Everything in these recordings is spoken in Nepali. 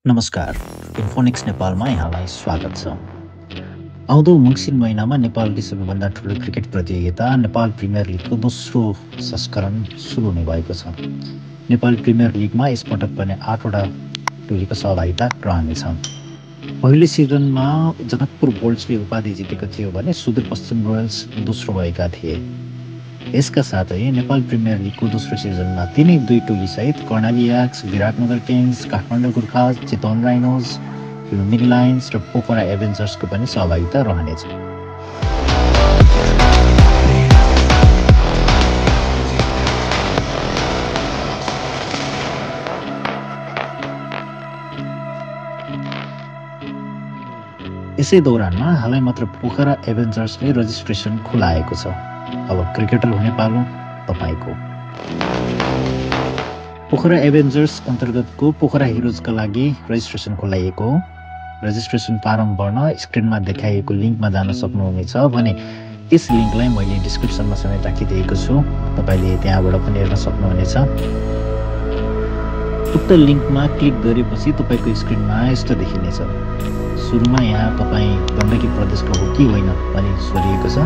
नमस्कार, इन्फोनिक्स नेपालमा यहाँलाई स्वागत छ। आउँदो मङ्सिर महिनामा नेपालकी सबैभन्दा ठुलो क्रिकेट प्रतियोगिता नेपाल प्रिमियर लिगको दोस्रो संस्करण सुरु हुने भएको छ। नेपाल प्रिमियर लिगमा यसपटक पनि 8वटा टोलीको सहभागिता रहनेछ। पहिलो सिजनमा जनकपुर बोल्ट्सले उपाधि जितेको थियो भने सुदूरपश्चिम रोयल्स दोस्रो भएका थिए। यसका साथै नेपाल प्रिमियर लिगको दोस्रो सिजनमा तिनै दुई टोलीसहित Karnali yaks, Biratnagar kings, Kathmandu Gorkhas, Chitwan rhinos, Lumbini lions र पोखरा एभेन्जर्सको पनि सहभागिता रहनेछ। यसै दौरानमा हालै मात्र पोखरा एभेन्जर्सले रजिस्ट्रेसन खुलाएको छ। अब क्रिकेटर हुने पालो तपाईको। पोखरा एभेन्जर्स अन्तर्गतको पोखरा हिरोजका लागि रजिस्ट्रेसन खोलाइएको हो। रजिस्ट्रेसन फारम भर्न स्क्रिनमा देखाइएको लिङ्कमा जान सक्नुहुनेछ भने यस लिङ्कलाई मैले डिस्क्रिप्सनमा समेत राखिदिएको छु। तपाईँले त्यहाँबाट पनि हेर्न सक्नुहुनेछ। उक्त लिङ्कमा क्लिक गरेपछि तपाईँको स्क्रिनमा यस्तो देखिनेछ। सुरुमा यहाँ तपाईँ गण्डकी प्रदेशको हो कि होइन भनी सोधिएको छ।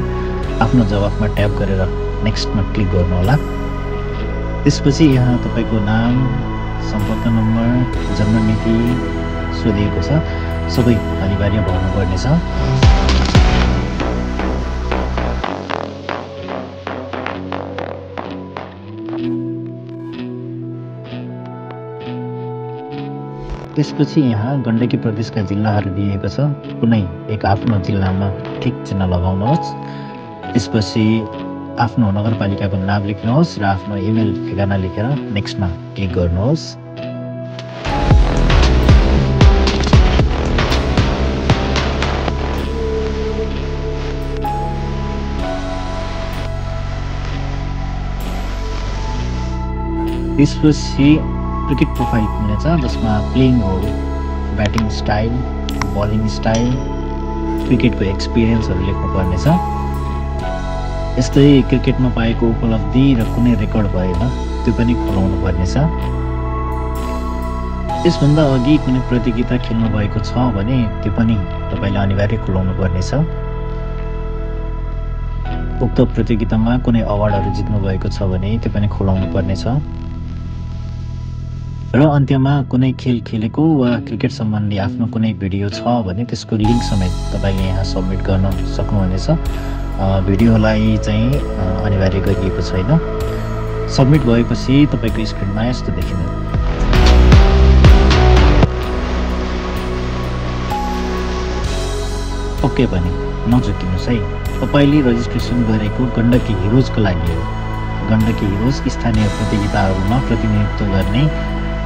आफ्नो जवाफमा ट्याप गरेर नेक्स्टमा क्लिक गर्नुहोला। त्यसपछि यहाँ तपाईँको नाम, सम्पर्क नम्बर, जन्ममिति सोधिएको छ। सबै अनिवार्य भर्नुपर्नेछ। त्यसपछि यहाँ गण्डकी प्रदेशका जिल्लाहरू दिएको छ। कुनै एक आफ्नो जिल्लामा टिक चिन्ह लगाउनुहोस्। त्यसपछि आफ्नो नगरपालिकाको नाम लेख्नुहोस् र आफ्नो इमेल ठेगाना लेखेर नेक्स्टमा क्लिक गर्नुहोस्। त्यसपछि क्रिकेट प्रोफाइल खुल्नेछ जसमा प्लेइङ हो, ब्याटिङ स्टाइल, बलिङ स्टाइल, क्रिकेटको एक्सपिरियन्सहरू लेख्नुपर्नेछ। यस्तै क्रिकेटमा पाएको उपलब्धि र कुनै रेकर्ड भएन त्यो पनि खुलाउनु पर्नेछ। यसभन्दा अघि कुनै प्रतियोगिता खेल्नु भएको छ भने त्यो पनि तपाईँले अनिवार्य खुलाउनु पर्नेछ। उक्त प्रतियोगितामा कुनै अवार्डहरू जित्नु भएको छ भने त्यो पनि खुलाउनु पर्नेछ। र अन्त्यमा कुनै खेल खेलेको वा क्रिकेट सम्बन्धी आफ्नो कुनै भिडियो छ भने त्यसको लिङ्क समेत तपाईँले यहाँ सबमिट गर्न सक्नुहुनेछ। भिडियोलाई चाहिँ अनिवार्य गरिएको छैन। सबमिट भएपछि तपाईँको स्क्रिनमा यस्तो देखिने। ओके भने नझुक्किनुहोस् है। तपाईँले रजिस्ट्रेसन गरेको गण्डकी हिरोजको लागि हो। गण्डकी हिरोज स्थानीय प्रतियोगिताहरूमा प्रतिनिधित्व गर्ने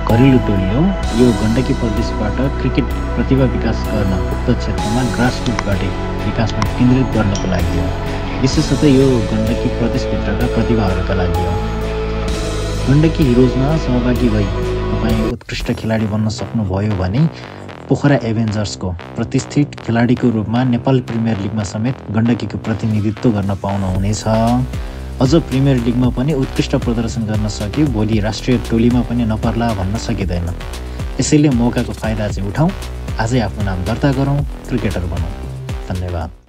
घरेलु टोली हो। यो गण्डकी प्रदेशबाट क्रिकेट प्रतिभा विकास गर्न उक्त क्षेत्रमा ग्रासरुटबाट विकासमा केन्द्रित गर्नको लागि हो। विशेषतः यो गण्डकी प्रदेशभित्रका प्रतिभाहरूका लागि हो। गण्डकी हिरोजमा सहभागी भई तपाईँ उत्कृष्ट खेलाडी बन्न सक्नुभयो भने पोखरा एभेन्जर्सको प्रतिष्ठित खेलाडीको रूपमा नेपाल प्रिमियर लिगमा समेत गण्डकीको प्रतिनिधित्व गर्न पाउनुहुनेछ। अझ प्रिमियर लिगमा पनि उत्कृष्ट प्रदर्शन गर्न सक्यो भोलि राष्ट्रिय टोलीमा पनि नपर्ला भन्न सकिँदैन। यसैले मौकाको फाइदा चाहिँ उठाउँ। आजै आफ्नो नाम दर्ता गरौँ, क्रिकेटर बनौँ। धन्यवाद।